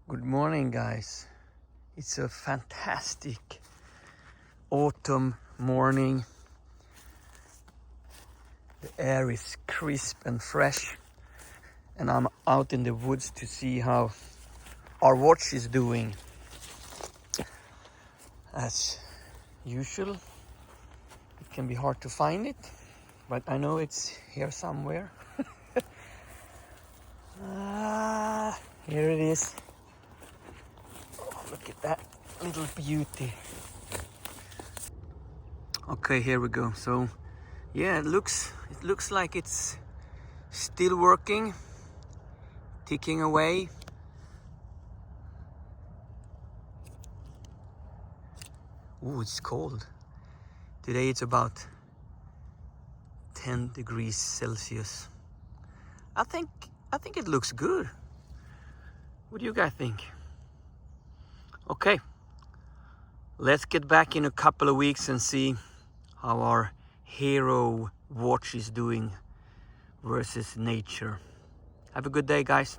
Good morning, guys. It's a fantastic autumn morning. The air is crisp and fresh, and I'm out in the woods to see how our watch is doing. As usual, it can be hard to find it, but I know it's here somewhere. Here it is. Oh, look at that little beauty. Okay, here we go. So yeah, it looks like it's still working, ticking away. Ooh, it's cold. Today it's about 10 degrees Celsius. I think it looks good. What do you guys think? Okay, let's get back in a couple of weeks and see how our hero watch is doing versus nature. Have a good day, guys.